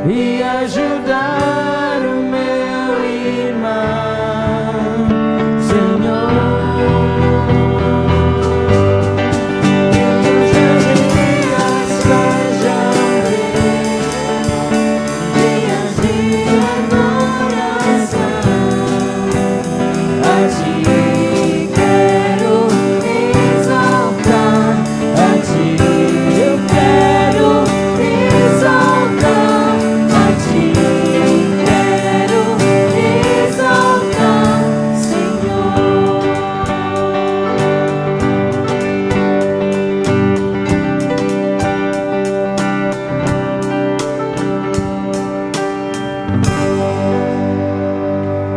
e ajudar o meu irmão, Senhor. Que os meus dias sejam dias de adoração a Ti. Quero exaltar a Ti. Eu quero exaltar a Ti. Quero exaltar, Senhor.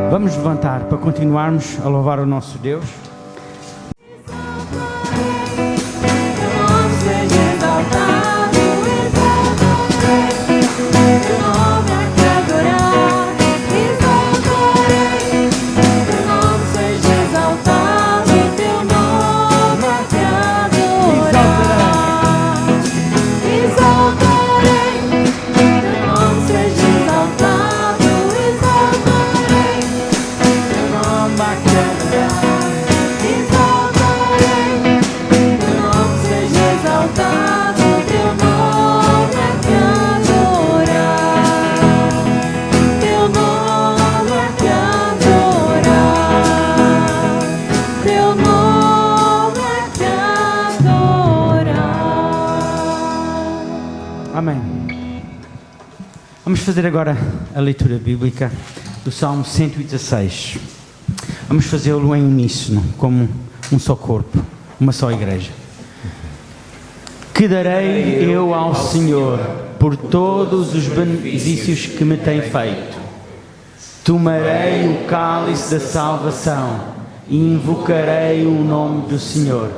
Vamos levantar para continuarmos a louvar o nosso Deus. Amém. Vamos fazer agora a leitura bíblica do Salmo 116. Vamos fazê-lo em uníssono, como um só corpo, uma só igreja. Que darei eu ao Senhor por todos os benefícios que me tem feito? Tomarei o cálice da salvação e invocarei o nome do Senhor.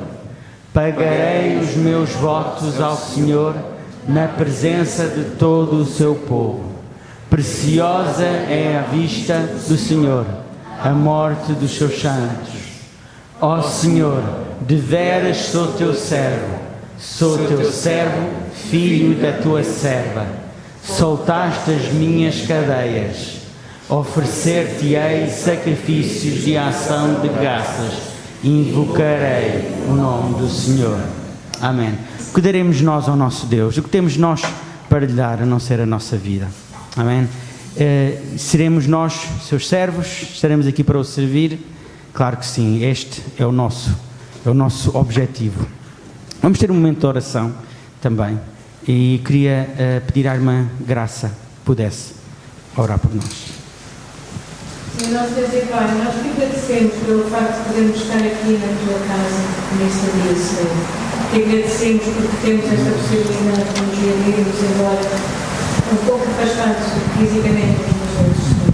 Pagarei os meus votos ao Senhor na presença de todo o seu povo. Preciosa é a vista do Senhor, a morte dos seus santos. Ó Senhor, deveras sou teu servo, filho da tua serva. Soltaste as minhas cadeias. Oferecer-te-ei sacrifícios de ação de graças. Invocarei o nome do Senhor. Amém. O que daremos nós ao nosso Deus? O que temos nós para lhe dar, a não ser a nossa vida? Amém? Seremos nós seus servos? Estaremos aqui para o servir? Claro que sim, este é o nosso objetivo. Vamos ter um momento de oração também. E queria pedir à irmã Graça, pudesse orar por nós. Senhor nosso Deus e Pai, nós te agradecemos pelo facto de podermos estar aqui na tua casa neste dia, Senhor. Te agradecemos porque temos esta possibilidade de nos irmos embora um pouco afastados fisicamente uns dos outros, Senhor.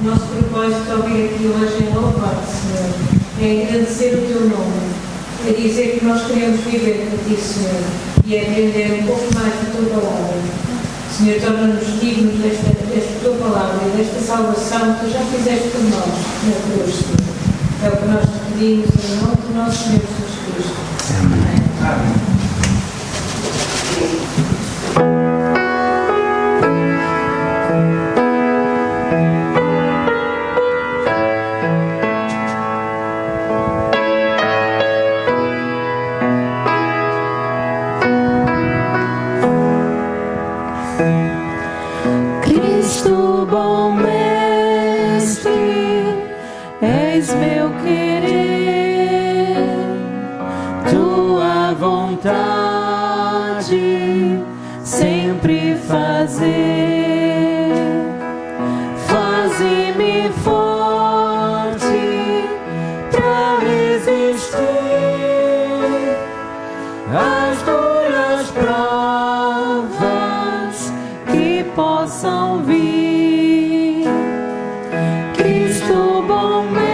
O nosso propósito de ouvir aqui hoje é louvar-te, Senhor, é agradecer o teu nome, é dizer que nós queremos viver por ti, Senhor, e é aprender um pouco mais da tua palavra. Senhor, torna-nos dignos desta tua palavra e desta salvação que tu já fizeste por nós na cruz, Senhor. É o que nós te pedimos em nome do nosso Senhor Jesus Cristo. Amém. Amém. Cristo bom Eis meu querer, tua vontade sempre fazer. Faze-me forte pra resistir às duras provas que possam vir. Cristo, bom mestre,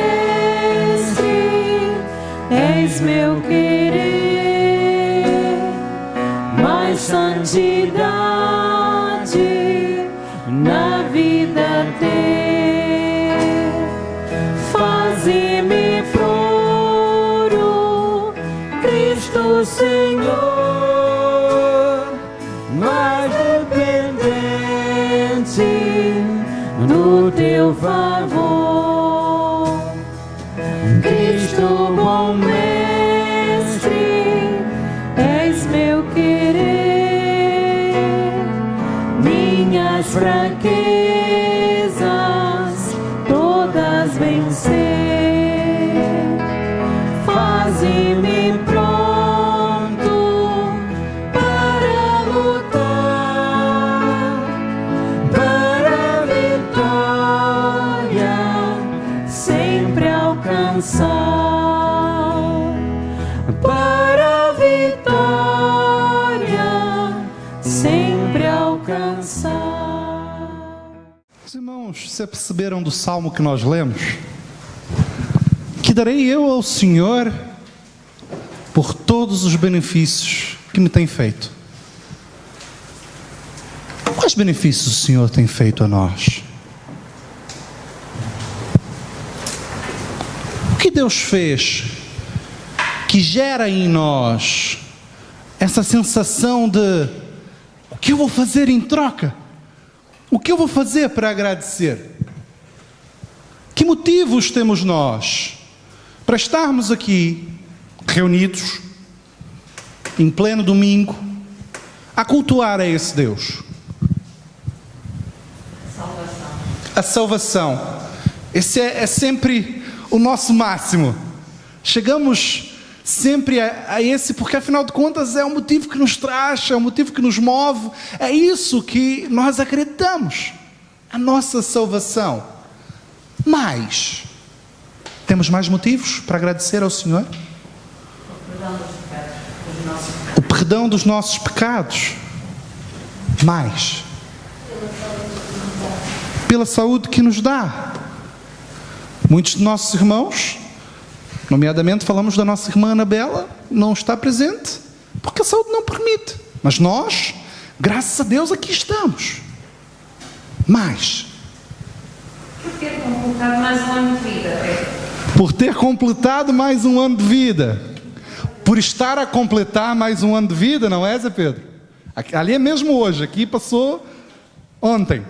és meu querer, mais santidade na vida ter. Faze-me floro, Cristo Senhor, mais dependente do teu favor. Cristo, bom mestre, és meu querer, minhas fraquezas todas vencer. Faze-me pronto para lutar, para a vitória sempre alcançar, para a vitória sempre alcançar. Os irmãos, se perceberam do salmo que nós lemos? Que darei eu ao Senhor por todos os benefícios que me tem feito. Quais benefícios o Senhor tem feito a nós? O que Deus fez que gera em nós essa sensação de: o que eu vou fazer em troca? O que eu vou fazer para agradecer? Que motivos temos nós para estarmos aqui reunidos em pleno domingo a cultuar a esse Deus? A salvação. Esse é sempre o nosso máximo. Chegamos sempre a esse, porque afinal de contas é o motivo que nos traz, é o motivo que nos move, é isso que nós acreditamos, a nossa salvação. Mas temos mais motivos para agradecer ao Senhor? O perdão dos nossos pecados. Mais, pela saúde que nos dá. Muitos de nossos irmãos, nomeadamente falamos da nossa irmã Anabela, não está presente porque a saúde não permite. Mas nós, graças a Deus, aqui estamos. Mas por ter completado mais um ano de vida. Por ter completado mais um ano de vida. Por estar a completar mais um ano de vida, não é, Zé Pedro? Ali é mesmo hoje, aqui passou ontem.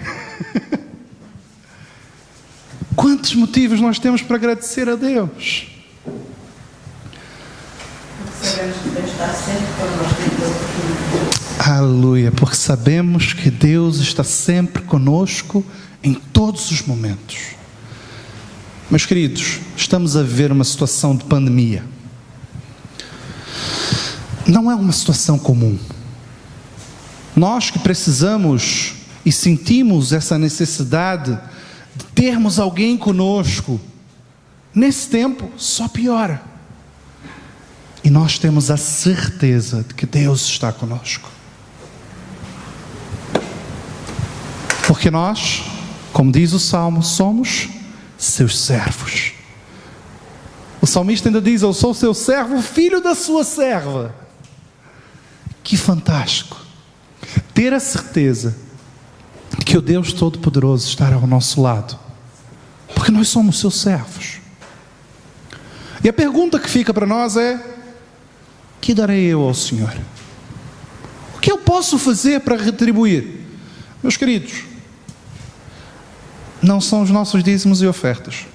Quantos motivos nós temos para agradecer a Deus? Sabemos que Deus está sempre connosco em todo o tempo. Aleluia, porque sabemos que Deus está sempre conosco em todos os momentos. Meus queridos, estamos a viver uma situação de pandemia. Não é uma situação comum. Nós que precisamos e sentimos essa necessidade de termos alguém conosco, nesse tempo só piora. E nós temos a certeza de que Deus está conosco. Porque nós, como diz o Salmo, somos seus servos. O salmista ainda diz: eu sou seu servo, filho da sua serva. Que fantástico ter a certeza de que o Deus Todo-Poderoso está ao nosso lado, porque nós somos seus servos. E a pergunta que fica para nós é: que darei eu ao Senhor? O que eu posso fazer para retribuir? Meus queridos, não são os nossos dízimos e ofertas.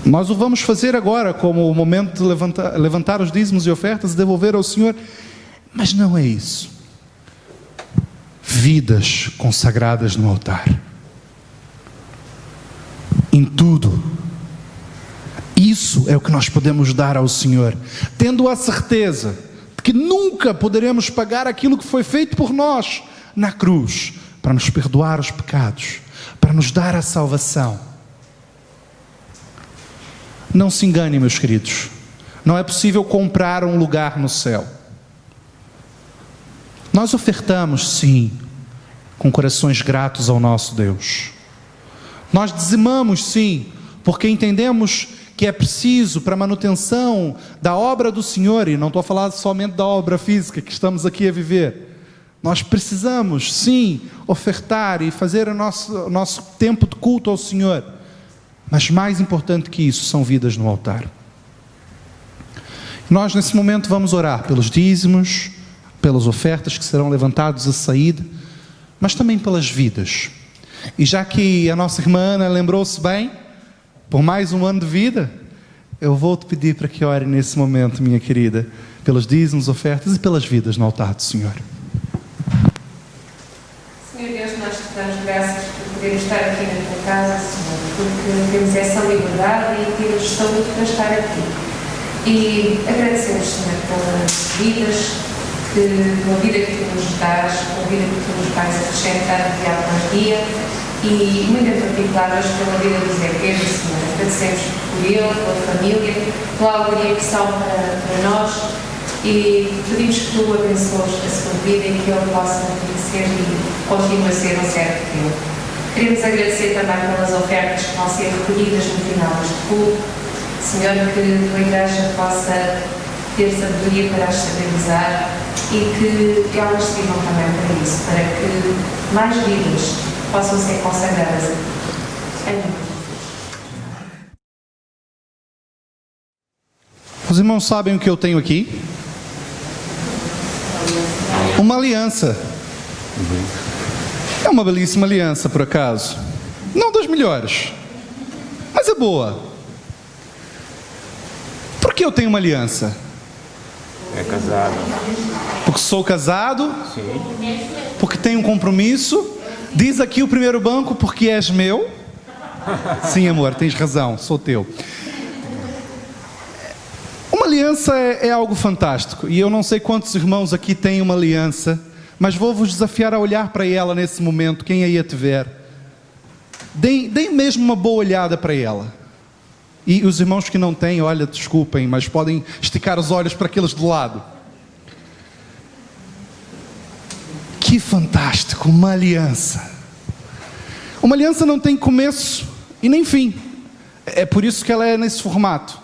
Nós o vamos fazer agora, como o momento de levantar os dízimos e ofertas e devolver ao Senhor, mas não é isso. Vidas consagradas no altar. Em tudo, Isso é o que nós podemos dar ao Senhor, tendo a certeza de que nunca poderemos pagar aquilo que foi feito por nós na cruz, para nos perdoar os pecados, para nos dar a salvação. Não se engane, meus queridos, não é possível comprar um lugar no céu. Nós ofertamos, sim, com corações gratos ao nosso Deus. Nós dizimamos, sim, porque entendemos que é preciso para a manutenção da obra do Senhor, e não estou a falar somente da obra física que estamos aqui a viver. Nós precisamos, sim, ofertar e fazer o nosso tempo de culto ao Senhor. Mas mais importante que isso, são vidas no altar. Nós nesse momento vamos orar pelos dízimos, pelas ofertas que serão levantadas à saída, mas também pelas vidas. E já que a nossa irmã Ana lembrou-se bem, por mais um ano de vida, eu vou te pedir para que ore nesse momento, minha querida, pelos dízimos, ofertas e pelas vidas no altar do Senhor. Senhor Deus, nós te damos graças por podermos estar aqui na tua casa, Senhor, porque temos essa liberdade e temos saúde para estar aqui. E agradecemos, Senhor, pelas vidas, pela vida que tu nos dás, pela vida que tu nos vais acrescentar dia após dia, e muito em particular hoje pela vida do Zé Pedro, Senhor. Agradecemos por ele, pela família, pela alegria que são para nós, e pedimos que tu abençoes a sua vida e que ele possa crescer e continue a ser um servo teu. Queremos agradecer também pelas ofertas que vão ser recolhidas no final deste culto. Senhor, que a tua igreja possa ter sabedoria para as estabilizar e que elas sirvam também para isso, para que mais vidas possam ser consagradas a ti. Amém. Os irmãos sabem o que eu tenho aqui? Uma aliança. É uma belíssima aliança, por acaso. Não das melhores, mas é boa. Por que eu tenho uma aliança? É casado. Porque sou casado? Sim. Porque tenho um compromisso? Diz aqui o primeiro banco, porque és meu? Sim, amor, tens razão, sou teu. Uma aliança é algo fantástico, e eu não sei quantos irmãos aqui têm uma aliança, mas vou-vos desafiar a olhar para ela nesse momento, quem aí a tiver. Deem mesmo uma boa olhada para ela. E os irmãos que não têm, olha, desculpem, mas podem esticar os olhos para aqueles do lado. Que fantástico, uma aliança. Uma aliança não tem começo e nem fim. É por isso que ela é nesse formato.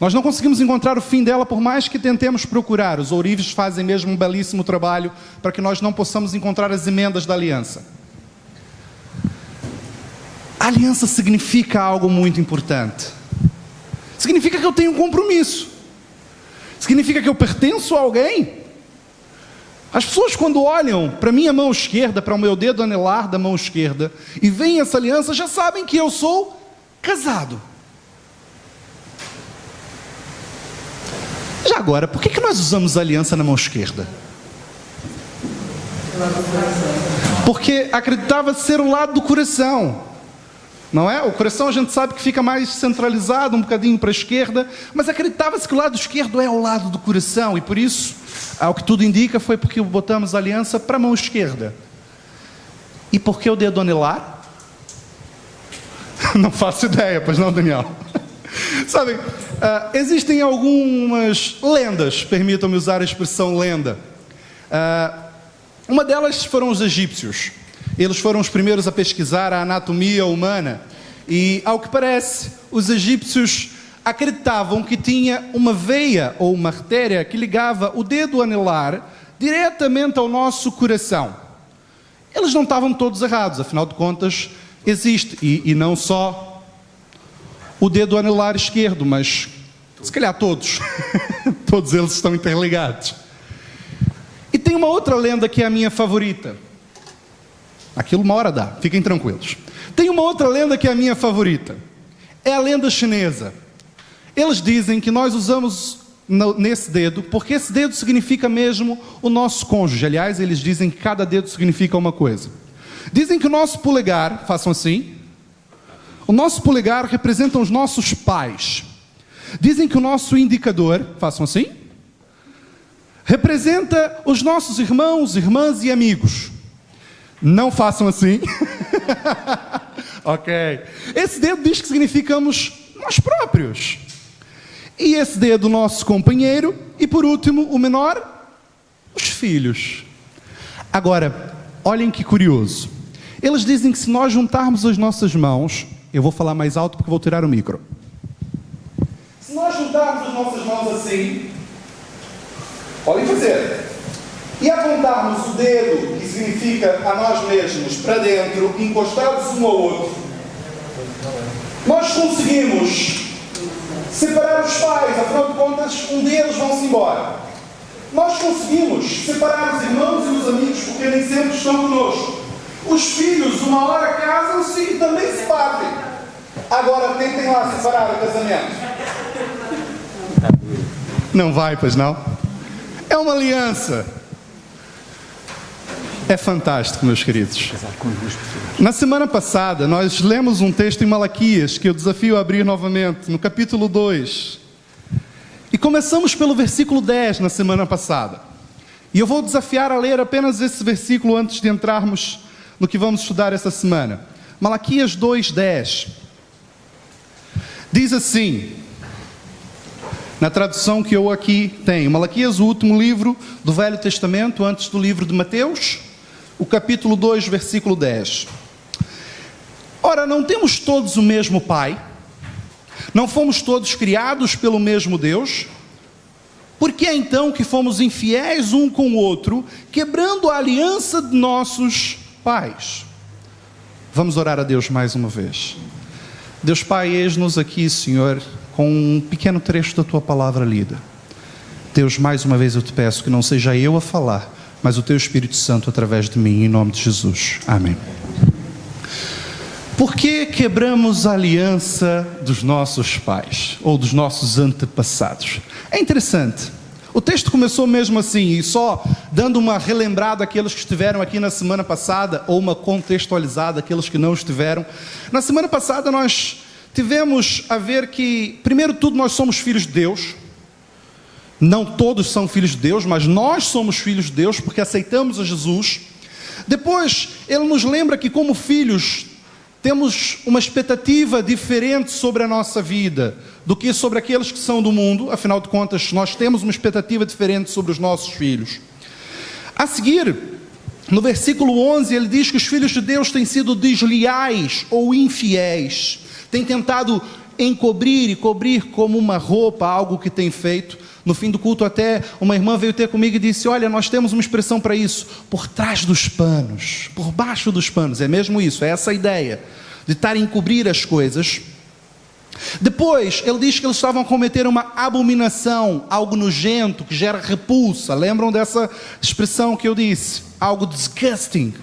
Nós não conseguimos encontrar o fim dela por mais que tentemos procurar. Os ourives fazem mesmo um belíssimo trabalho para que nós não possamos encontrar as emendas da aliança. A aliança significa algo muito importante. Significa que eu tenho um compromisso. Significa que eu pertenço a alguém. As pessoas, quando olham para a minha mão esquerda, para o meu dedo anelar da mão esquerda, e veem essa aliança, já sabem que eu sou casado. Já agora, por que nós usamos a aliança na mão esquerda? Porque acreditava ser o lado do coração. Não é? O coração a gente sabe que fica mais centralizado, um bocadinho para a esquerda, mas acreditava-se que o lado esquerdo é o lado do coração, e por isso, ao que tudo indica, foi porque botamos a aliança para a mão esquerda. E por que o dedo anelar? Não faço ideia, pois não, Daniel? Sabem, existem algumas lendas, permitam-me usar a expressão lenda. Uma delas foram os egípcios. Eles foram os primeiros a pesquisar a anatomia humana e, ao que parece, os egípcios acreditavam que tinha uma veia ou uma artéria que ligava o dedo anelar diretamente ao nosso coração. Eles não estavam todos errados, afinal de contas, existe, e não só o dedo anelar esquerdo, mas se calhar todos, todos eles estão interligados. E tem uma outra lenda que é a minha favorita. Aquilo uma hora dá, fiquem tranquilos. Tem uma outra lenda que é a minha favorita. É a lenda chinesa. Eles dizem que nós usamos nesse dedo, porque esse dedo significa mesmo o nosso cônjuge. Aliás, eles dizem que cada dedo significa uma coisa. Dizem que o nosso polegar, façam assim, o nosso polegar representa os nossos pais. Dizem que o nosso indicador, façam assim, representa os nossos irmãos, irmãs e amigos. Não façam assim. Ok. Esse dedo diz que significamos nós próprios. E esse dedo, o nosso companheiro. E por último, o menor, os filhos. Agora, olhem que curioso. Eles dizem que se nós juntarmos as nossas mãos, eu vou falar mais alto porque vou tirar o micro. Se nós juntarmos as nossas mãos assim, podem fazer, e apontarmos o dedo, que significa a nós mesmos, para dentro, encostados um ao outro, nós conseguimos separar os pais. Afinal de contas, um deles vão-se embora. Nós conseguimos separar os irmãos e os amigos, porque nem sempre estão conosco. Os filhos, uma hora casam-se e também se partem. Agora tentem lá separar o casamento. Não vai, pois não? É uma aliança. É fantástico, meus queridos. Na semana passada, nós lemos um texto em Malaquias, que eu desafio a abrir novamente, no capítulo 2. E começamos pelo versículo 10 na semana passada. E eu vou desafiar a ler apenas esse versículo antes de entrarmos no que vamos estudar essa semana. Malaquias 2:10. Diz assim, na tradução que eu aqui tenho, Malaquias, o último livro do Velho Testamento, antes do livro de Mateus, o capítulo 2, versículo 10. Ora, não temos todos o mesmo Pai? Não fomos todos criados pelo mesmo Deus? Por que então que fomos infiéis um com o outro, quebrando a aliança de nossos pais? Vamos orar a Deus mais uma vez. Deus Pai, eis-nos aqui, Senhor, com um pequeno trecho da Tua palavra lida. Deus, mais uma vez eu te peço que não seja eu a falar, mas o Teu Espírito Santo através de mim, em nome de Jesus. Amém. Por que quebramos a aliança dos nossos pais, ou dos nossos antepassados? É interessante. O texto começou mesmo assim, e só dando uma relembrada àqueles que estiveram aqui na semana passada, ou uma contextualizada àqueles que não estiveram. Na semana passada nós tivemos a ver que, primeiro de tudo, nós somos filhos de Deus. Não todos são filhos de Deus, mas nós somos filhos de Deus, porque aceitamos a Jesus. Depois, ele nos lembra que como filhos, temos uma expectativa diferente sobre a nossa vida do que sobre aqueles que são do mundo. Afinal de contas, nós temos uma expectativa diferente sobre os nossos filhos. A seguir, no versículo 11, ele diz que os filhos de Deus têm sido desleais ou infiéis. Têm tentado encobrir e cobrir como uma roupa algo que tem feito. No fim do culto até uma irmã veio ter comigo e disse, olha, nós temos uma expressão para isso, por trás dos panos, por baixo dos panos. É mesmo isso, é essa a ideia de estar a encobrir as coisas. Depois, ele diz que eles estavam a cometer uma abominação, algo nojento, que gera repulsa. Lembram dessa expressão que eu disse? Algo disgusting.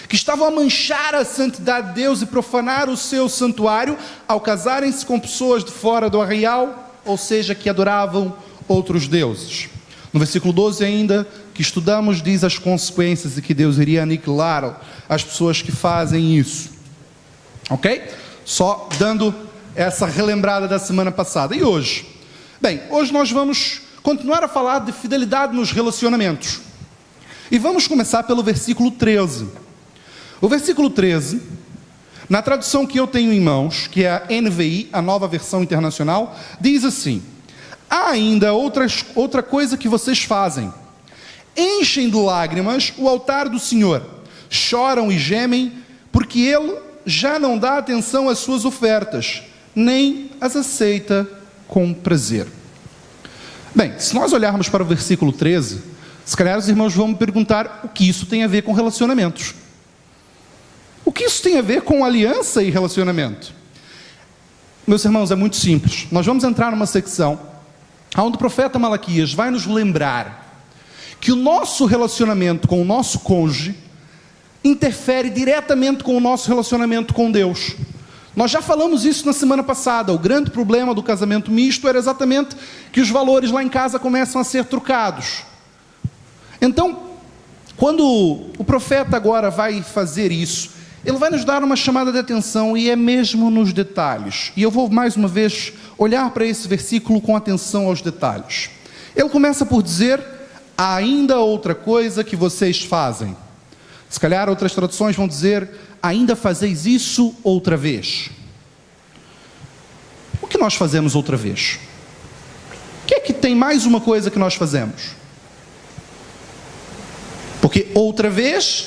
Que estavam a manchar a santidade de Deus e profanar o seu santuário ao casarem-se com pessoas de fora do arraial, ou seja, que adoravam outros deuses. No versículo 12 ainda, que estudamos, diz as consequências de que Deus iria aniquilar as pessoas que fazem isso. Ok? Só dando essa relembrada da semana passada. E hoje? Bem, hoje nós vamos continuar a falar de fidelidade nos relacionamentos. E vamos começar pelo versículo 13. O versículo 13, na tradução que eu tenho em mãos, que é a NVI, a Nova Versão Internacional, diz assim: há ainda outra coisa que vocês fazem. Enchem de lágrimas o altar do Senhor. Choram e gemem, porque Ele já não dá atenção às suas ofertas, nem as aceita com prazer. Bem, se nós olharmos para o versículo 13, se calhar os irmãos vão me perguntar o que isso tem a ver com relacionamentos. O que isso tem a ver com aliança e relacionamento? Meus irmãos, é muito simples. Nós vamos entrar numa secção onde o profeta Malaquias vai nos lembrar que o nosso relacionamento com o nosso cônjuge interfere diretamente com o nosso relacionamento com Deus. Nós já falamos isso na semana passada. O grande problema do casamento misto era exatamente que os valores lá em casa começam a ser trocados. Então, quando o profeta agora vai fazer isso, Ele vai nos dar uma chamada de atenção e é mesmo nos detalhes. E eu vou mais uma vez olhar para esse versículo com atenção aos detalhes. Ele começa por dizer: há ainda outra coisa que vocês fazem. Se calhar outras traduções vão dizer: ainda fazeis isso outra vez. O que nós fazemos outra vez? O que é que tem mais uma coisa que nós fazemos? Porque outra vez,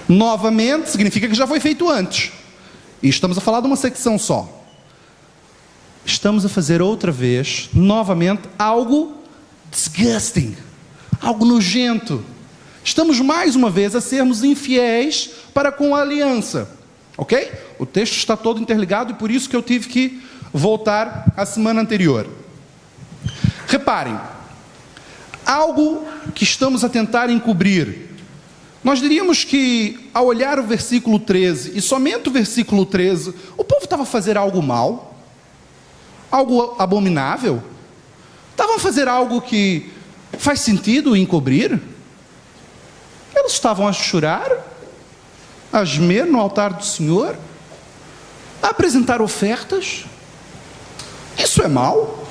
novamente, significa que já foi feito antes. E estamos a falar de uma secção só. Estamos a fazer outra vez, novamente, algo disgusting, algo nojento. Estamos mais uma vez a sermos infiéis para com a aliança. Ok? O texto está todo interligado e por isso que eu tive que voltar à semana anterior. Reparem, algo que estamos a tentar encobrir. Nós diríamos que, ao olhar o versículo 13, e somente o versículo 13, o povo estava a fazer algo mal? Algo abominável? Estavam a fazer algo que faz sentido encobrir? Eles estavam a chorar, a gemer no altar do Senhor, a apresentar ofertas. Isso é mal?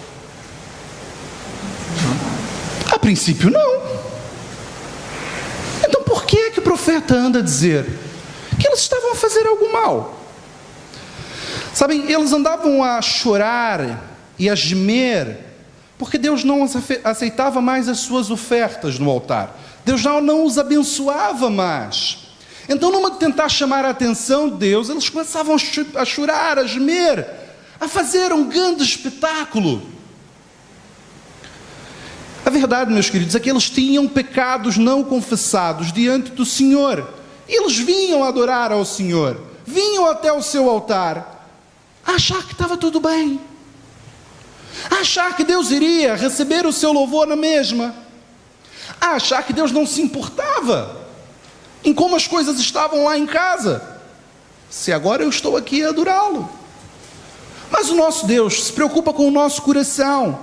A princípio não. Então por que é que o profeta anda a dizer que eles estavam a fazer algo mal? Sabem, eles andavam a chorar e a gemer porque Deus não aceitava mais as suas ofertas no altar. Deus já não os abençoava mais. Então, numa de tentar chamar a atenção de Deus, eles começavam a chorar, a gemer, a fazer um grande espetáculo. A verdade, meus queridos, é que eles tinham pecados não confessados diante do Senhor. Eles vinham adorar ao Senhor, vinham até o seu altar, a achar que estava tudo bem, a achar que Deus iria receber o seu louvor na mesma, a achar que Deus não se importava em como as coisas estavam lá em casa, se agora eu estou aqui a adorá-lo. Mas o nosso Deus se preocupa com o nosso coração.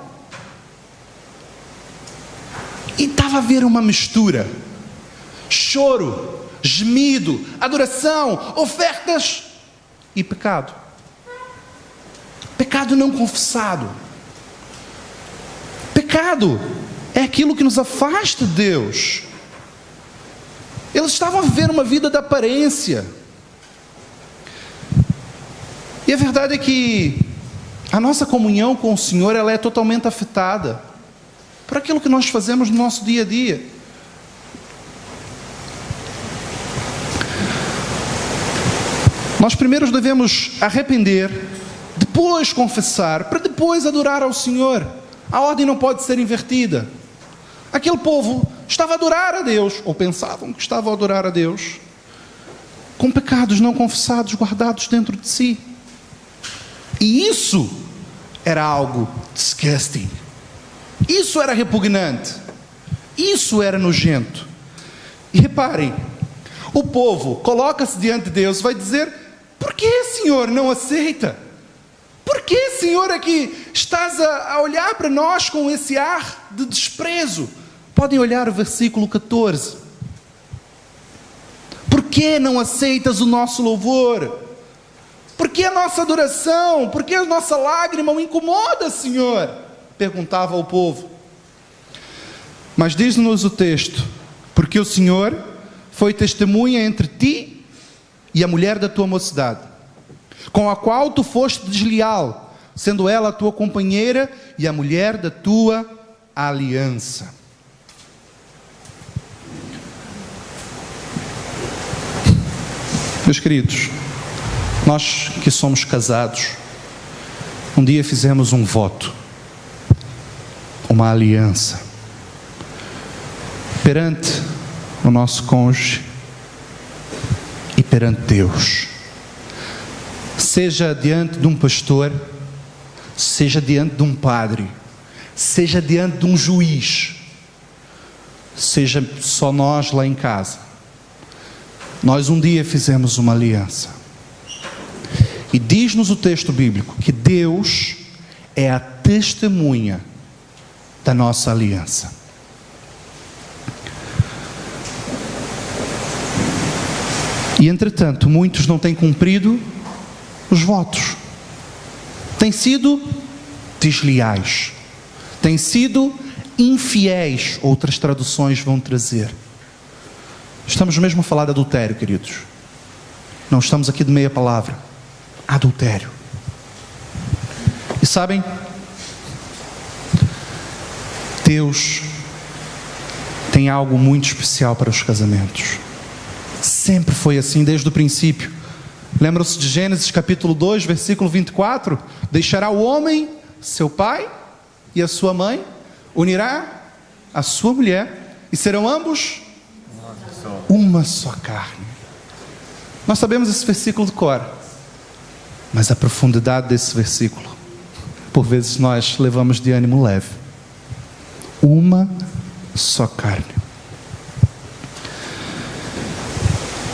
E estava a haver uma mistura: choro, gemido, adoração, ofertas e pecado. Pecado não confessado. Pecado é aquilo que nos afasta de Deus. Eles estavam a viver uma vida de aparência. E a verdade é que a nossa comunhão com o Senhor, ela é totalmente afetada por aquilo que nós fazemos no nosso dia a dia. Nós primeiro devemos arrepender, depois confessar, para depois adorar ao Senhor. A ordem não pode ser invertida. Aquele povo estava a adorar a Deus, ou pensavam que estavam a adorar a Deus, com pecados não confessados guardados dentro de si. E isso era algo disgusting. Isso era repugnante. Isso era nojento. E reparem, o povo coloca-se diante de Deus, vai dizer: por que, Senhor, não aceita? Por que, Senhor, é que estás a olhar para nós com esse ar de desprezo? Podem olhar o versículo 14. Por que não aceitas o nosso louvor? Por que a nossa adoração? Por que a nossa lágrima o incomoda, Senhor? Perguntava ao povo. Mas diz-nos o texto: porque o Senhor foi testemunha entre ti e a mulher da tua mocidade, com a qual tu foste desleal, sendo ela a tua companheira e a mulher da tua aliança. Meus queridos, nós que somos casados, um dia fizemos um voto, uma aliança, perante o nosso cônjuge e perante Deus. Seja diante de um pastor, seja diante de um padre, seja diante de um juiz, seja só nós lá em casa. Nós um dia fizemos uma aliança. E diz-nos o texto bíblico que Deus é a testemunha da nossa aliança. E entretanto, muitos não têm cumprido os votos. Têm sido desleais. Têm sido infiéis, outras traduções vão trazer. Estamos mesmo a falar de adultério, queridos. Não estamos aqui de meia palavra. Adultério. E sabem, Deus tem algo muito especial para os casamentos. Sempre foi assim desde o princípio. Lembram-se de Gênesis capítulo 2, versículo 24? Deixará o homem, seu pai e a sua mãe, unirá a sua mulher, e serão ambos uma só carne. Nós sabemos esse versículo de cor, mas a profundidade desse versículo, por vezes nós levamos de ânimo leve. Uma só carne.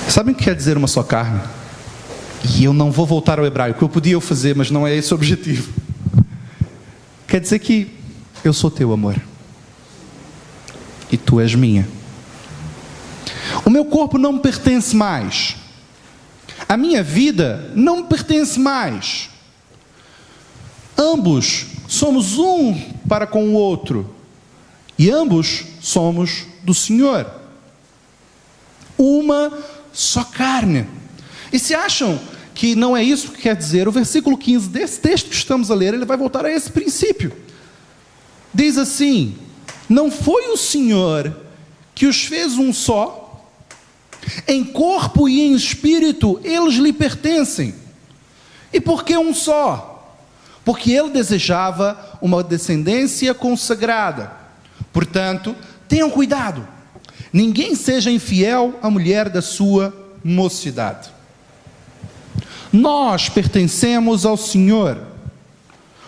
Sabem o que quer dizer uma só carne? E eu não vou voltar ao hebraico, eu podia fazer, mas não é esse o objetivo. Quer dizer que eu sou teu, amor, e tu és minha. O meu corpo não me pertence mais. A minha vida não me pertence mais. Ambos somos um para com o outro. E ambos somos do Senhor. Uma só carne. E se acham que não é isso que quer dizer, o versículo 15 desse texto que estamos a ler, ele vai voltar a esse princípio. Diz assim: não foi o Senhor que os fez um só? Em corpo e em espírito eles lhe pertencem. E por que um só? Porque ele desejava uma descendência consagrada. Portanto, tenham cuidado. Ninguém seja infiel à mulher da sua mocidade. Nós pertencemos ao Senhor.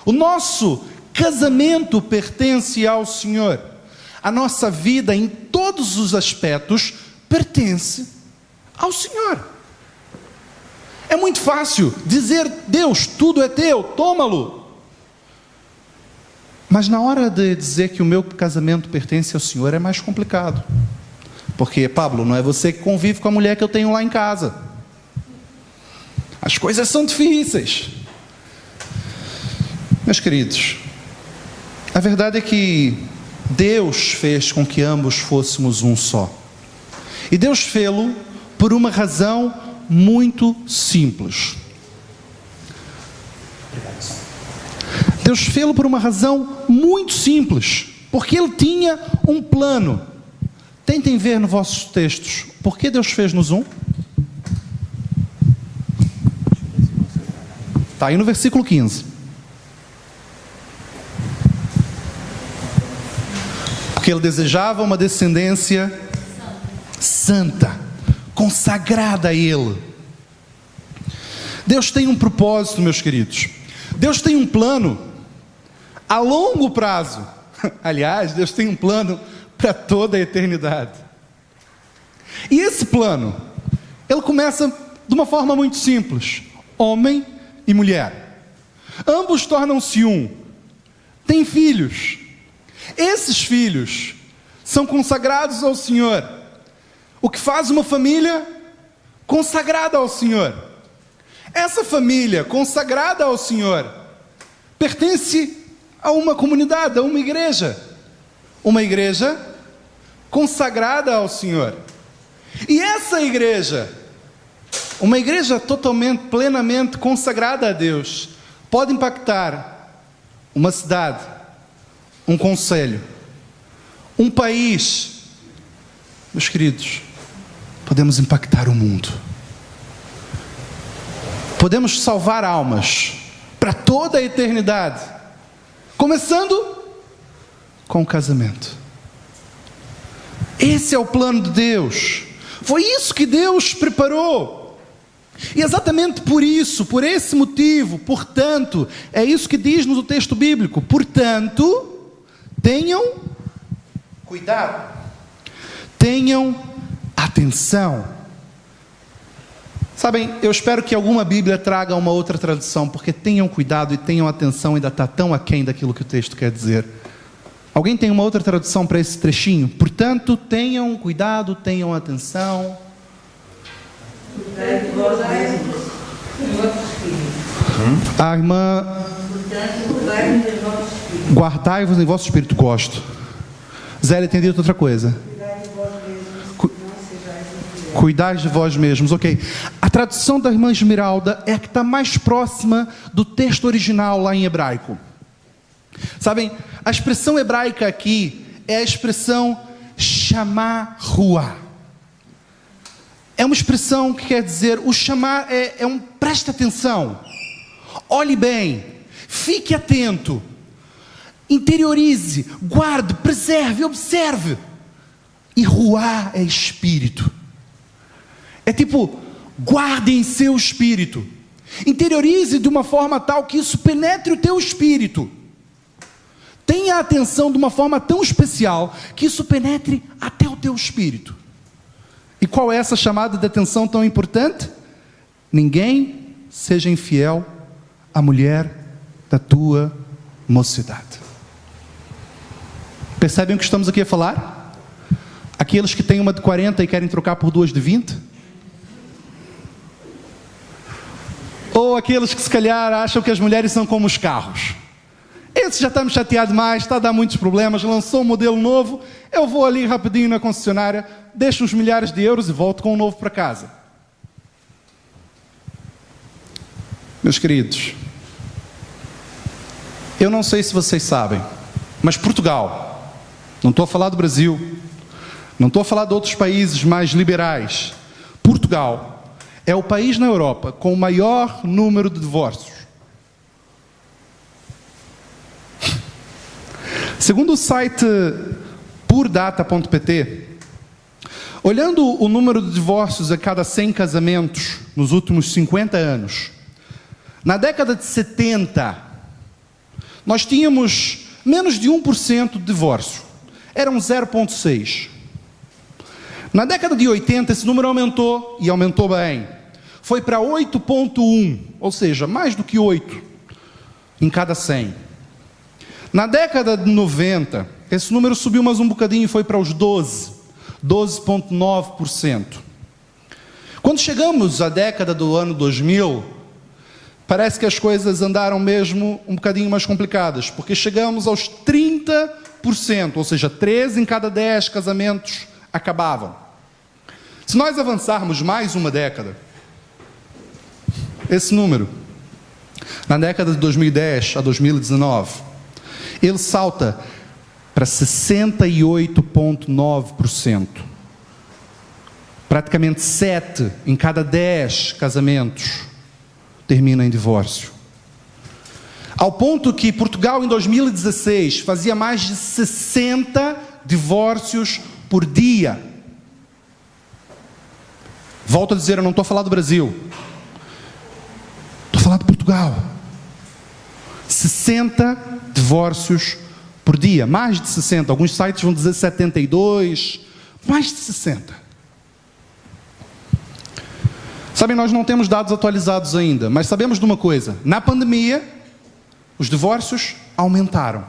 O nosso casamento pertence ao Senhor. A nossa vida em todos os aspectos pertence ao Senhor. É muito fácil dizer: Deus, tudo é teu, toma-lo. Mas na hora de dizer que o meu casamento pertence ao Senhor é mais complicado. Porque, Pablo, não é você que convive com a mulher que eu tenho lá em casa. As coisas são difíceis. Meus queridos, a verdade é que Deus fez com que ambos fôssemos um só. E Deus fê-lo por uma razão muito simples. Deus fê-lo por uma razão muito simples. Porque Ele tinha um plano. Tentem ver nos vossos textos. Por que Deus fez-nos um? Está aí no versículo 15. Porque Ele desejava uma descendência santa, consagrada a Ele. Deus tem um propósito, meus queridos. Deus tem um plano a longo prazo. Aliás, Deus tem um plano para toda a eternidade. E esse plano, ele começa de uma forma muito simples: homem e mulher. Ambos tornam-se um. Têm filhos. Esses filhos são consagrados ao Senhor. O que faz uma família consagrada ao Senhor. Essa família consagrada ao Senhor pertence a uma comunidade, a uma igreja. Uma igreja consagrada ao Senhor. E essa igreja, uma igreja totalmente, plenamente consagrada a Deus, pode impactar uma cidade, um concelho, um país. Meus queridos, podemos impactar o mundo. Podemos salvar almas para toda a eternidade, começando com o casamento. Esse é o plano de Deus. Foi isso que Deus preparou. E exatamente por isso, por esse motivo, portanto, é isso que diz-nos o texto bíblico: portanto, tenham cuidado, tenham atenção. Sabem, eu espero que alguma Bíblia traga uma outra tradução, porque tenham cuidado e tenham atenção ainda está tão aquém daquilo que o texto quer dizer. Alguém tem uma outra tradução para esse trechinho? Portanto, tenham cuidado, tenham atenção. Cuidai de vós mesmos e vossos filhos. A irmã, Portanto, cuidai de vossos filhos. guardai-vos em vosso espírito. Gosto. Zélia tem dito outra coisa. Cuidais de vós mesmos, ok. A tradução da irmã Esmeralda é a que está mais próxima do texto original lá em hebraico. Sabem, a expressão hebraica aqui é a expressão chamar rua. É uma expressão que quer dizer, o chamar é um preste atenção, olhe bem, fique atento, interiorize, guarde, preserve, observe. E ruá é espírito. É tipo, guarde em seu espírito. Interiorize de uma forma tal que isso penetre o teu espírito. Tenha atenção de uma forma tão especial que isso penetre até o teu espírito. E qual é essa chamada de atenção tão importante? Ninguém seja infiel à mulher da tua mocidade. Percebem o que estamos aqui a falar? Aqueles que têm uma de 40 e querem trocar por duas de 20? Ou aqueles que se calhar acham que as mulheres são como os carros. Esse já está me chateado demais, está a dar muitos problemas, lançou um modelo novo, eu vou ali rapidinho na concessionária, deixo uns milhares de euros e volto com um novo para casa. Meus queridos, eu não sei se vocês sabem, mas Portugal, não estou a falar do Brasil, não estou a falar de outros países mais liberais, Portugal é o país na Europa com o maior número de divórcios. Segundo o site purdata.pt, olhando o número de divórcios a cada 100 casamentos nos últimos 50 anos, na década de 70, nós tínhamos menos de 1% de divórcio. Eram 0,6%. Na década de 80, esse número aumentou, e aumentou bem. Foi para 8,1%, ou seja, mais do que 8 em cada 100. Na década de 90, esse número subiu mais um bocadinho e foi para os 12,9%. Quando chegamos à década do ano 2000, parece que as coisas andaram mesmo um bocadinho mais complicadas, porque chegamos aos 30%, ou seja, 3 em cada 10 casamentos acabavam. Se nós avançarmos mais uma década, esse número, na década de 2010 a 2019, ele salta para 68,9%. Praticamente 7 em cada 10 casamentos terminam em divórcio. Ao ponto que Portugal, em 2016, fazia mais de 60 divórcios por dia. Volto a dizer, eu não estou a falar do Brasil. Estou a falar de Portugal. 60 divórcios por dia. Mais de 60. Alguns sites vão dizer 72. Mais de 60. Sabem, nós não temos dados atualizados ainda, mas sabemos de uma coisa. Na pandemia, os divórcios aumentaram.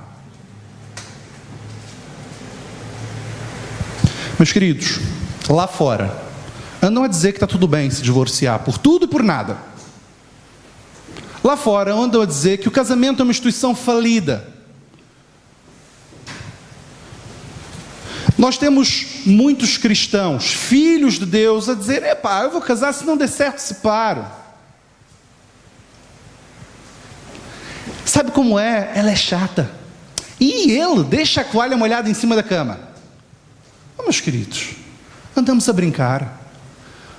Meus queridos, lá fora, andam a dizer que está tudo bem se divorciar por tudo e por nada. Lá fora andam a dizer que o casamento é uma instituição falida. Nós temos muitos cristãos, filhos de Deus, a dizer, epá, eu vou casar, se não der certo, separo. Sabe como é? Ela é chata. E ele deixa a toalha molhada em cima da cama. Oh, meus queridos, andamos a brincar.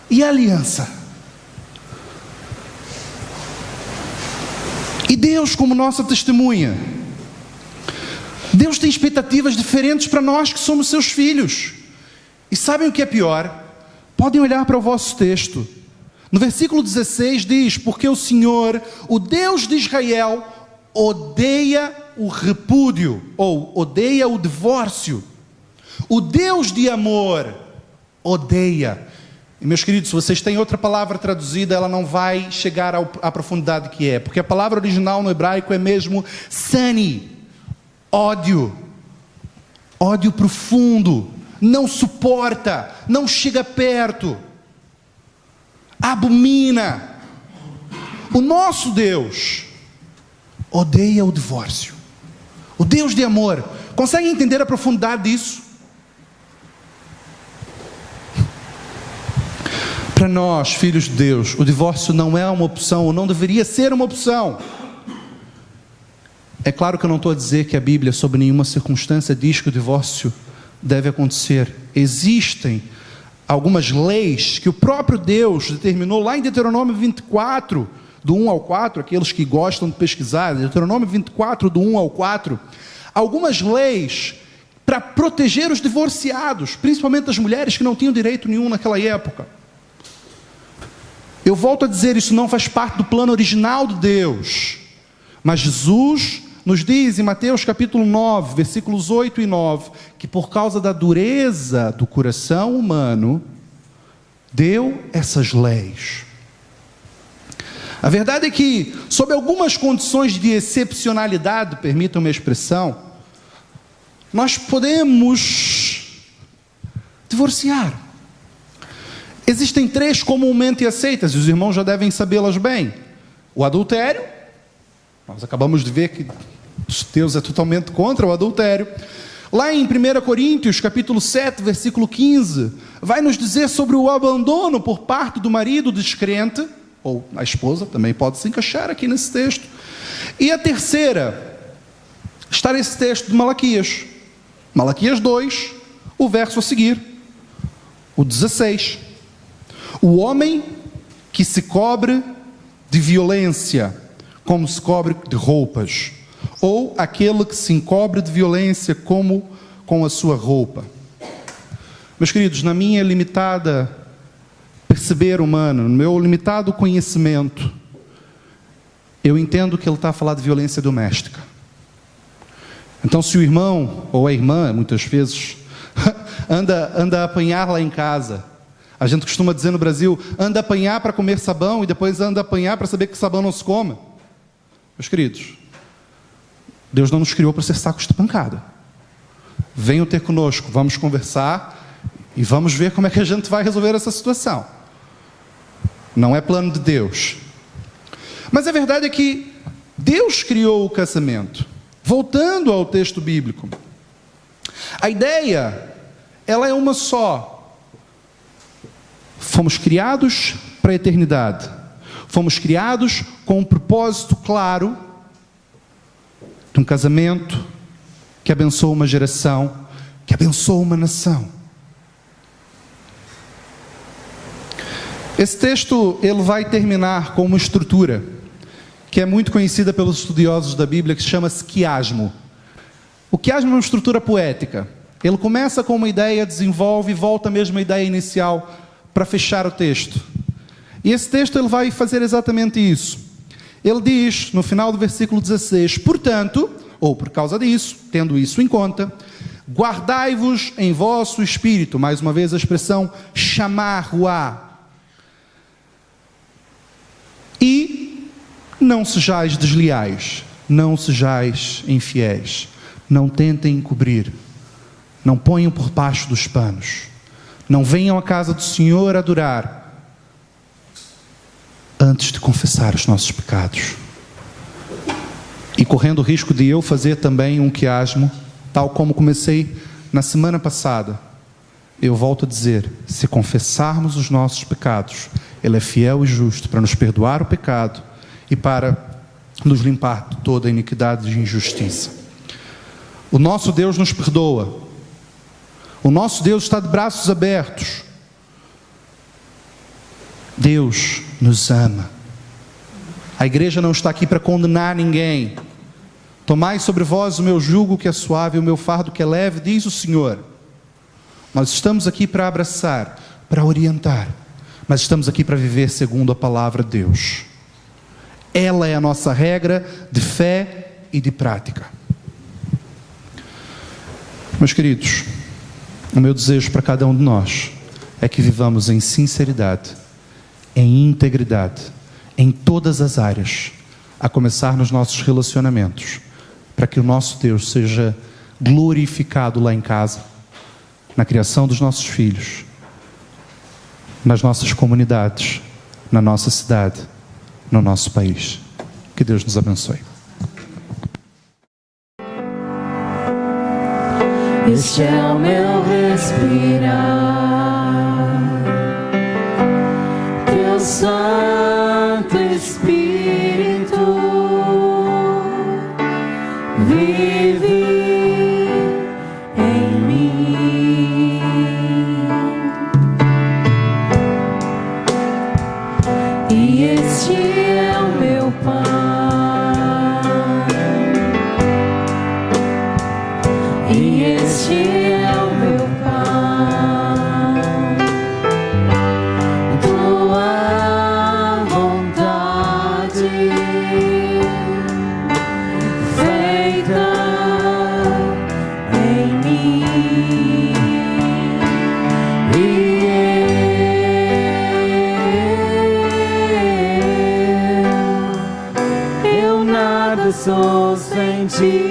E a aliança? E Deus como nossa testemunha? Deus tem expectativas diferentes para nós que somos seus filhos. E sabem o que é pior? Podem olhar para o vosso texto. No versículo 16 diz, porque o Senhor, o Deus de Israel, odeia o repúdio, ou odeia o divórcio. O Deus de amor odeia. E, meus queridos, se vocês têm outra palavra traduzida, ela não vai chegar à profundidade que é, porque a palavra original no hebraico é mesmo sani, ódio, ódio profundo, não suporta, não chega perto. abomina. O nosso Deus odeia o divórcio. O Deus de amor. Consegue entender a profundidade disso? Para nós, filhos de Deus, o divórcio não é uma opção, ou não deveria ser uma opção. É claro que eu não estou a dizer que a Bíblia, sob nenhuma circunstância, diz que o divórcio deve acontecer. Existem algumas leis que o próprio Deus determinou lá em Deuteronômio 24, do 1 ao 4, aqueles que gostam de pesquisar, Deuteronômio 24, do 1 ao 4, algumas leis para proteger os divorciados, principalmente as mulheres que não tinham direito nenhum naquela época. Eu volto a dizer, isso não faz parte do plano original de Deus, mas Jesus nos diz em Mateus capítulo 9, versículos 8 e 9, que por causa da dureza do coração humano, deu essas leis. A verdade é que, sob algumas condições de excepcionalidade, permitam-me a expressão, nós podemos divorciar. Existem 3 comumente aceitas, e os irmãos já devem sabê-las bem. O adultério, nós acabamos de ver que Deus é totalmente contra o adultério. Lá em 1 Coríntios, capítulo 7, versículo 15, vai nos dizer sobre o abandono por parte do marido descrente, ou a esposa, também pode se encaixar aqui nesse texto. E a terceira, está nesse texto de Malaquias. Malaquias 2, o verso a seguir, o 16. O homem que se cobre de violência, como se cobre de roupas, ou aquele que se encobre de violência como com a sua roupa. Meus queridos, na minha limitada perceber humano, no meu limitado conhecimento, eu entendo que ele está a falar de violência doméstica. Então, se o irmão ou a irmã, muitas vezes, anda a apanhar lá em casa, a gente costuma dizer no Brasil, anda a apanhar para comer sabão e depois anda a apanhar para saber que sabão não se come. Meus queridos, Deus não nos criou para ser sacos de pancada. Venham ter conosco, vamos conversar e vamos ver como é que a gente vai resolver essa situação. Não é plano de Deus. Mas a verdade é que Deus criou o casamento. Voltando ao texto bíblico, a ideia, ela é uma só. Fomos criados para a eternidade. Fomos criados com um propósito claro de um casamento que abençoa uma geração, que abençoa uma nação. Esse texto, ele vai terminar com uma estrutura que é muito conhecida pelos estudiosos da Bíblia, que se chama-se quiasmo. O quiasmo é uma estrutura poética. Ele começa com uma ideia, desenvolve e volta mesmo à ideia inicial para fechar o texto. E esse texto ele vai fazer exatamente isso. Ele diz, no final do versículo 16, portanto, ou por causa disso, tendo isso em conta, guardai-vos em vosso espírito, mais uma vez a expressão chamar-o-á, e não sejais desleais, não sejais infiéis, não tentem encobrir, não ponham por baixo dos panos, não venham à casa do Senhor adorar, antes de confessar os nossos pecados. E correndo o risco de eu fazer também um quiasmo, tal como comecei na semana passada, eu volto a dizer, se confessarmos os nossos pecados, Ele é fiel e justo para nos perdoar o pecado e para nos limpar de toda a iniquidade e injustiça. O nosso Deus nos perdoa. O nosso Deus está de braços abertos. Deus nos ama. A igreja não está aqui para condenar ninguém. Tomai sobre vós o meu jugo que é suave, o meu fardo que é leve, diz o Senhor. Nós estamos aqui para abraçar, para orientar, mas estamos aqui para viver segundo a palavra de Deus. Ela é a nossa regra de fé e de prática. Meus queridos, o meu desejo para cada um de nós é que vivamos em sinceridade, em integridade, em todas as áreas, a começar nos nossos relacionamentos, para que o nosso Deus seja glorificado lá em casa, na criação dos nossos filhos, nas nossas comunidades, na nossa cidade, no nosso país. Que Deus nos abençoe. Este é o meu respirar, Teu Santo Espírito vive em mim, e este é o meu pão, e este é o meu pão, tua vontade feita em mim, e eu nada sou sem ti.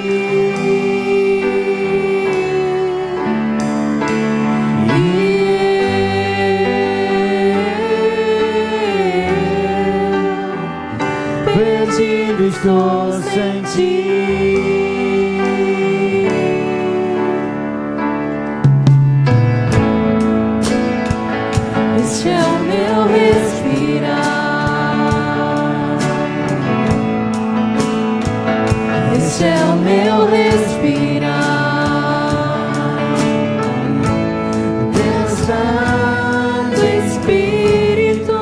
Perdido estou sem ti. Este é o meu respirar, este é o meu respirar. Teu Santo Espírito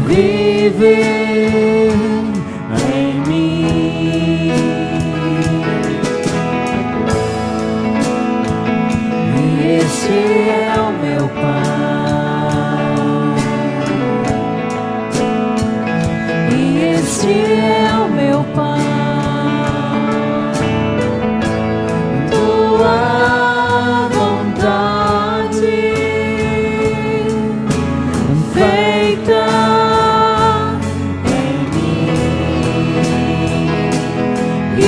vive em mim, e este é o meu pão, e este é o meu pão, tua vontade feita em mim, e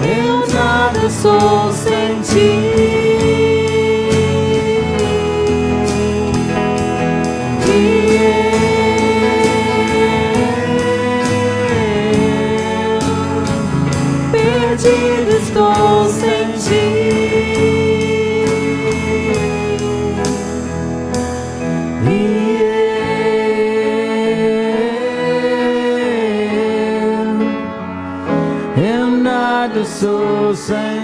eu nada sou sem ti. Perdido estou sem ti. Eu nada sou sem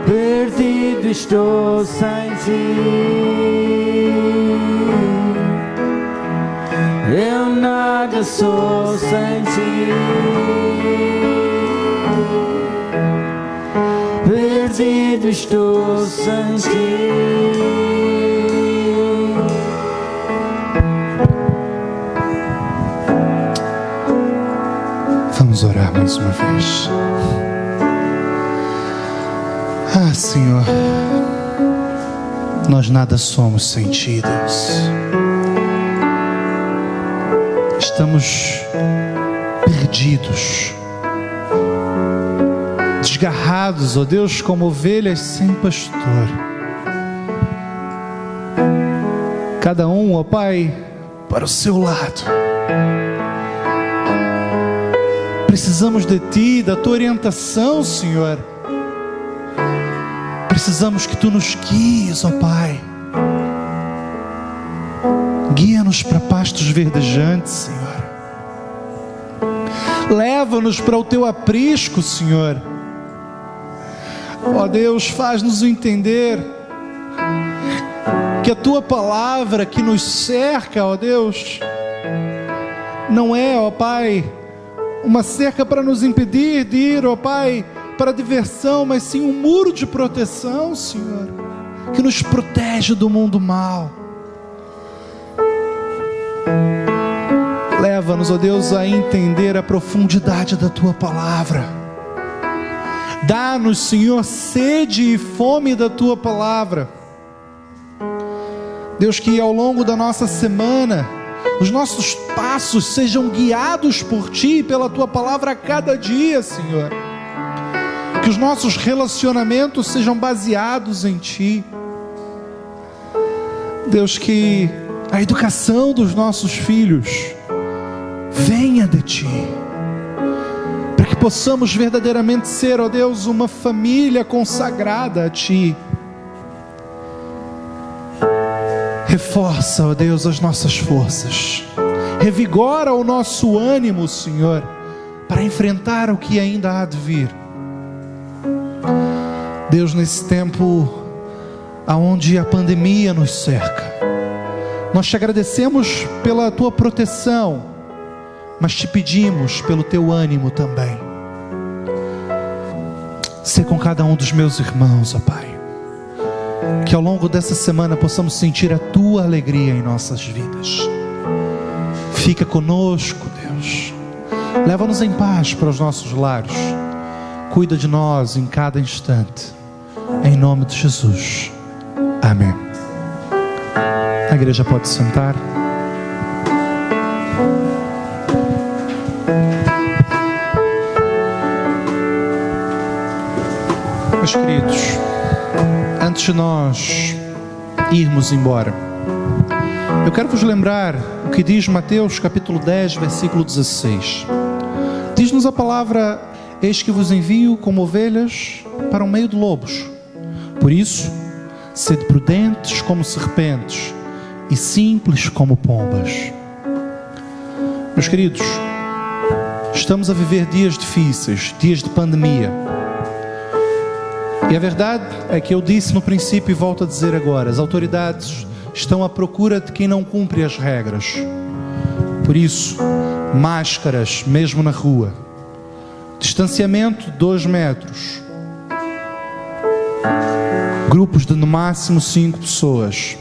perdido estou sem ti. Eu nada sou sem ti. Perdido estou sem ti. Vamos orar mais uma vez. Ah, Senhor, nós nada somos sem Ti, Deus. Estamos perdidos, desgarrados, ó Deus, como ovelhas sem pastor. Cada um, ó Pai, para o seu lado. Precisamos de Ti, da Tua orientação, Senhor. Precisamos que Tu nos guies, ó Pai. Guia-nos para pastos verdejantes, Senhor. Leva-nos para o Teu aprisco, Senhor. Ó Deus, faz-nos entender que a Tua palavra que nos cerca, ó Deus, não é, ó Pai, uma cerca para nos impedir de ir, ó Pai, para a diversão, mas sim um muro de proteção, Senhor, que nos protege do mundo mal. Leva-nos, ó Deus, a entender a profundidade da Tua palavra. Dá-nos, Senhor, sede e fome da Tua palavra. Deus, que ao longo da nossa semana, os nossos passos sejam guiados por Ti e pela Tua palavra a cada dia, Senhor. Que os nossos relacionamentos sejam baseados em Ti. Deus, que a educação dos nossos filhos venha de Ti, para que possamos verdadeiramente ser, ó Deus, uma família consagrada a Ti. Reforça, ó Deus, as nossas forças, revigora o nosso ânimo, Senhor, para enfrentar o que ainda há de vir. Deus, nesse tempo aonde a pandemia nos cerca, nós te agradecemos pela Tua proteção, mas te pedimos pelo Teu ânimo também. Sê com cada um dos meus irmãos, ó Pai, que ao longo dessa semana possamos sentir a Tua alegria em nossas vidas. Fica conosco, Deus, leva-nos em paz para os nossos lares, cuida de nós em cada instante, em nome de Jesus, amém. A igreja pode sentar. Meus queridos, antes de nós irmos embora, eu quero vos lembrar o que diz Mateus capítulo 10, versículo 16. Diz-nos a palavra: eis que vos envio como ovelhas para o meio de lobos. Por isso, sede prudentes como serpentes e simples como pombas. Meus queridos, estamos a viver dias difíceis, dias de pandemia. E a verdade é que eu disse no princípio e volto a dizer agora: as autoridades estão à procura de quem não cumpre as regras. Por isso, máscaras mesmo na rua, distanciamento 2 metros, grupos de no máximo 5 pessoas.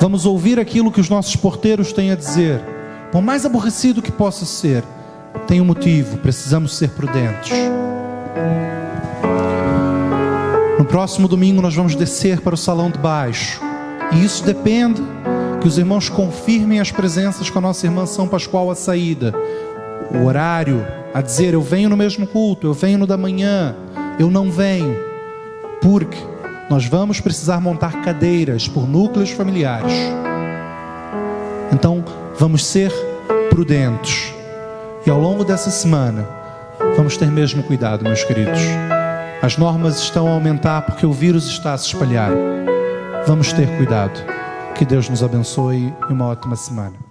Vamos ouvir aquilo que os nossos porteiros têm a dizer. Por mais aborrecido que possa ser, tem um motivo: precisamos ser prudentes. No próximo domingo nós vamos descer para o salão de baixo, e isso depende que os irmãos confirmem as presenças com a nossa irmã São Pascoal à saída, o horário, a dizer: eu venho no mesmo culto, eu venho no da manhã, eu não venho, porque nós vamos precisar montar cadeiras por núcleos familiares. Então vamos ser prudentes, e ao longo dessa semana vamos ter mesmo cuidado, meus queridos. As normas estão a aumentar porque o vírus está a se espalhar. Vamos ter cuidado. Que Deus nos abençoe e uma ótima semana.